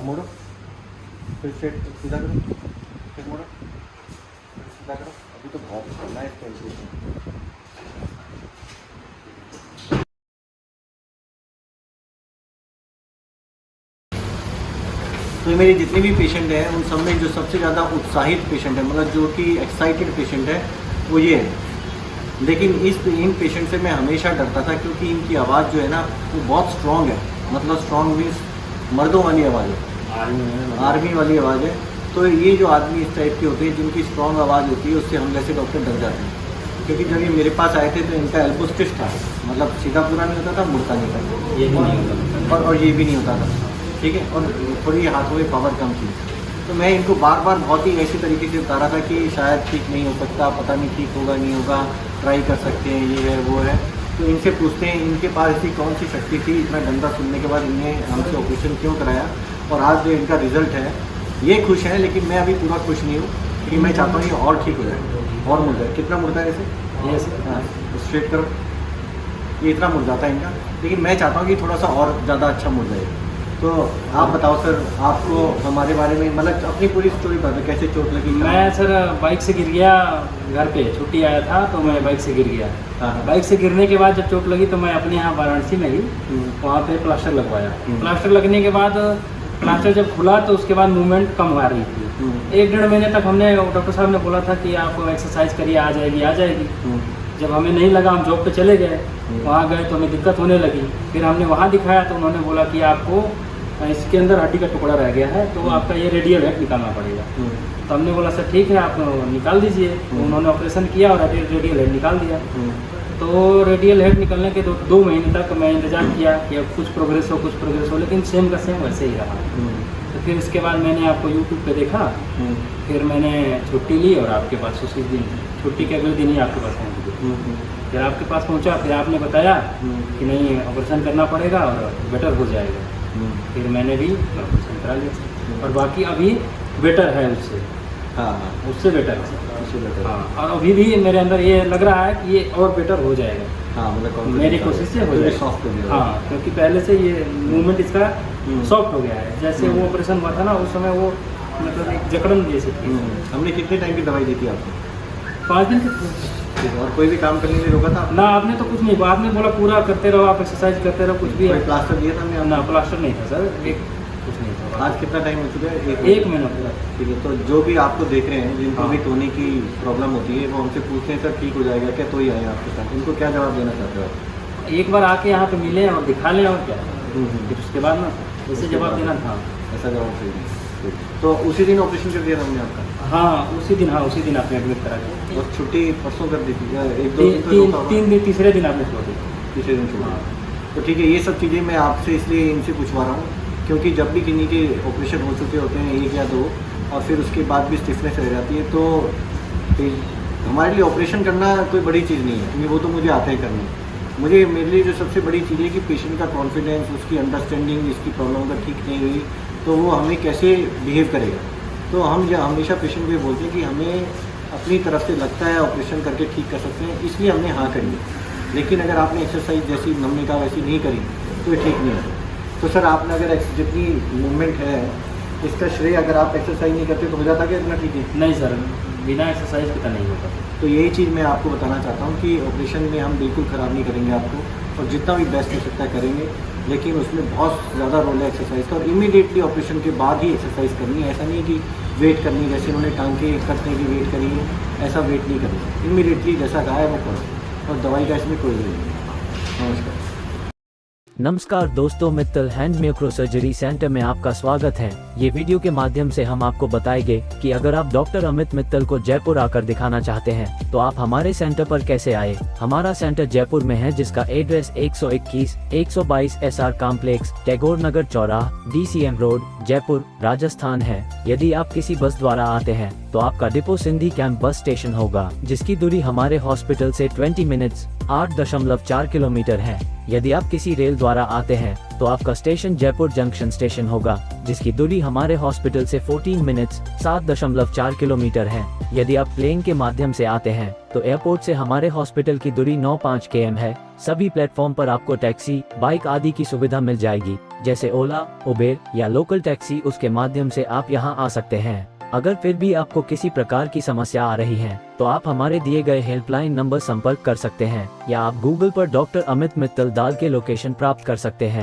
अब मोड़ो, फिर स्ट्रेट सीधा करो, फिर मोड़ो, फिर सीधा करो। अभी तो बहुत करना है इसका इम्प्रूवमेंट। तो मेरे जितने भी पेशेंट हैं उन सब में जो सबसे ज़्यादा उत्साहित पेशेंट है, मतलब जो कि एक्साइटेड पेशेंट है, वो ये है। लेकिन इन पेशेंट से मैं हमेशा डरता था, क्योंकि इनकी आवाज़ जो है ना वो बहुत स्ट्रॉन्ग है। मतलब स्ट्रॉन्ग मीन्स मर्दों वाली आवाज़ है, आर्मी वाली आवाज़ है। तो ये जो आदमी इस टाइप के होते हैं जिनकी स्ट्रॉन्ग आवाज़ होती है, उससे हम जैसे डॉक्टर डर जाते हैं। क्योंकि जब ये मेरे पास आए थे तो इनका एल्बो स्टिफ था, मतलब सीधा पूरा नहीं होता था, मुड़ता नहीं था, ये भी नहीं होता और ये भी नहीं होता था, ठीक है। और थोड़ी हाथों में पावर कम थी। तो मैं इनको बार बार बहुत ही ऐसी तरीके से बता रहा था कि शायद ठीक नहीं हो सकता, पता नहीं ठीक होगा नहीं होगा, ट्राई कर सकते हैं, ये है वो है। तो इनसे पूछते हैं इनके पास ऐसी कौन सी शक्ति थी, इतना डंडा सुनने के बाद इन्हें हमसे ऑपरेशन क्यों कराया। और आज जो इनका रिजल्ट है, ये खुश है, लेकिन मैं अभी पूरा खुश नहीं हूँ, क्योंकि मैं चाहता हूँ ये और ठीक हो जाए, और मुड़ जाए। कितना मुड़ता है ऐसे, ये ऐसे, हाँ स्ट्रेट करो, ये इतना मुड़ जाता है इनका, लेकिन मैं चाहता हूँ कि थोड़ा सा और ज़्यादा अच्छा मुड़ जाए। तो आप बताओ सर, आपको हमारे बारे में मतलब अपनी पूरी स्टोरी बता, कैसे चोट लगी। मैं सर बाइक से गिर गया, घर पे छुट्टी आया था तो मैं बाइक से गिर गया। हाँ। बाइक से गिरने के बाद जब चोट लगी तो मैं अपने यहाँ वाराणसी में ही वहाँ पे प्लास्टर लगवाया। प्लास्टर लगने के बाद प्लास्टर जब खुला तो उसके बाद मूवमेंट कम आ रही थी। 1-1.5 महीने तक हमने, डॉक्टर साहब ने बोला था कि आप एक्सरसाइज करिए, आ जाएगी आ जाएगी। जब हमें नहीं लगा, हम जॉब पे चले गए, वहाँ गए तो हमें दिक्कत होने लगी। फिर हमने वहाँ दिखाया तो उन्होंने बोला कि आपको इसके अंदर हड्डी का टुकड़ा रह गया है, तो आपका ये रेडियल हेड निकालना पड़ेगा। तो हमने बोला सर ठीक है, आप निकाल दीजिए। तो उन्होंने ऑपरेशन किया और रेडियल हेड निकाल दिया। तो रेडियल हेड निकलने के 2 महीने तक मैं इंतजार किया कि अब कुछ प्रोग्रेस हो, लेकिन सेम का सेम वैसे ही रहा। तो फिर इसके बाद मैंने आपको यूट्यूब पे देखा, फिर मैंने छुट्टी ली और आपके पास उसी दिन, छुट्टी के अगले दिन ही आपके पास पहुँच गया। फिर आपके पास पहुँचा, फिर आपने बताया कि नहीं ऑपरेशन करना पड़ेगा और बेटर हो जाएगा। फिर मैंने भी ऑपरेशन करा लिया और बाकी अभी बेटर है उससे। हाँ, उससे बेटर है, उससे बेटर। हाँ, और अभी भी मेरे अंदर ये लग रहा है कि ये और बेटर हो जाएगा। हाँ, मतलब मेरी कोशिश से हो जाएगा, सॉफ्ट हो जाएगा। हाँ, क्योंकि पहले से ये मूवमेंट इसका सॉफ्ट हो गया है। जैसे वो ऑपरेशन हुआ था ना, उस समय वो मतलब एक जकड़न जैसी थी। हमने कितने टाइम की दवाई दी थी आपको? 5 दिन के। और कोई भी काम करने नहीं रोका था ना, आपने तो कुछ नहीं, आपने बोला पूरा करते रहो, आप एक्सरसाइज करते रहो, कुछ भी। प्लास्टर दिया था हमने? ना, प्लास्टर नहीं था सर, कुछ नहीं था। आज कितना टाइम हो चुका है? 1 महीना पूरा। ठीक है, तो जो भी आपको देख रहे हैं, जिनको भी टोनी की प्रॉब्लम होती है, वो हमसे पूछते हैं सर ठीक हो जाएगा क्या, तो ही आए आपके साथ। इनको क्या जवाब देना चाहते हो आप? एक बार आके यहाँ पे मिले और दिखा लें, और क्या। फिर उसके बाद ना ऐसे जवाब देना था, ऐसा जवाब चाहिए। तो उसी दिन ऑपरेशन कर दिया था हमने आपका? हाँ उसी दिन, उसी दिन आपने एडमिट करा दिया। और छुट्टी परसों कर दी थी, 1-2 दिन तो रोका होगा? 3 दिन, तीसरे दिन आपने छोड़ दी। तीसरे दिन छोड़ा। तो ठीक है, ये सब चीज़ें मैं आपसे इसलिए इनसे पूछवा रहा हूँ, क्योंकि जब भी किन्हीं के ऑपरेशन हो चुके होते हैं 1 या 2, और फिर उसके बाद भी स्टिफनेस रह जाती है, तो हमारे लिए ऑपरेशन करना कोई बड़ी चीज़ नहीं है, क्योंकि वो तो मुझे आता ही करना। मेरे लिए जो सबसे बड़ी चीज़ है कि पेशेंट का कॉन्फिडेंस, उसकी अंडरस्टैंडिंग, इसकी प्रॉब्लम अगर ठीक नहीं हुई तो वो हमें कैसे बिहेव करेगा। तो हम हमेशा पेशेंट को ये बोलते हैं कि हमें अपनी तरफ से लगता है ऑपरेशन करके ठीक कर सकते हैं, इसलिए हमने हाँ करी है। लेकिन अगर आपने एक्सरसाइज जैसी हमने कहा वैसी नहीं करी तो ये ठीक नहीं है। तो सर आपने अगर जितनी मूवमेंट है, इसका श्रेय अगर आप एक्सरसाइज नहीं करते तो हो जाता क्या इतना ठीक है? नहीं सर, बिना एक्सरसाइज के तो नहीं होता। तो यही चीज़ मैं आपको बताना चाहता हूँ कि ऑपरेशन में हम बिल्कुल ख़राब नहीं करेंगे आपको, और जितना भी बेस्ट हो सकता है करेंगे, लेकिन उसमें बहुत ज़्यादा रोल है एक्सरसाइज का। और इमीडिएटली ऑपरेशन के बाद ही एक्सरसाइज करनी है, ऐसा नहीं कि वेट करनी, जैसे उन्होंने टांगे कटने की वेट करी है, ऐसा वेट नहीं करना। इमीडिएटली जैसा कहा है वो करो, और दवाई का इसमें कोई जरूरत नहीं। नमस्कार। नमस्कार दोस्तों, Mittal hand micro surgery centre में आपका स्वागत है। ये वीडियो के माध्यम से हम आपको बताएंगे कि अगर आप डॉक्टर अमित मित्तल को जयपुर आकर दिखाना चाहते हैं तो आप हमारे सेंटर पर कैसे आए। हमारा सेंटर जयपुर में है, जिसका एड्रेस 121 122 SR कॉम्प्लेक्स, टैगोर नगर चौराहा, DCM रोड, जयपुर, राजस्थान है। यदि आप किसी बस द्वारा आते हैं तो आपका depot Sindhi camp bus station होगा, जिसकी दूरी हमारे हॉस्पिटल से 20 मिनट्स 8.4 किलोमीटर है। यदि आप किसी रेल द्वारा आते हैं तो आपका स्टेशन जयपुर जंक्शन स्टेशन होगा, जिसकी दूरी हमारे हॉस्पिटल से 14 मिनट्स 7.4 किलोमीटर है। यदि आप प्लेन के माध्यम से आते हैं तो एयरपोर्ट से हमारे हॉस्पिटल की दूरी 9.5 km है। सभी प्लेटफॉर्म पर आपको टैक्सी, बाइक आदि की सुविधा मिल जाएगी, जैसे ओला, उबेर या लोकल टैक्सी, उसके माध्यम से आप यहां आ सकते हैं। अगर फिर भी आपको किसी प्रकार की समस्या आ रही है तो आप हमारे दिए गए हेल्पलाइन नंबर संपर्क कर सकते हैं, या आप गूगल पर डॉक्टर अमित मित्तल डाल के लोकेशन प्राप्त कर सकते हैं।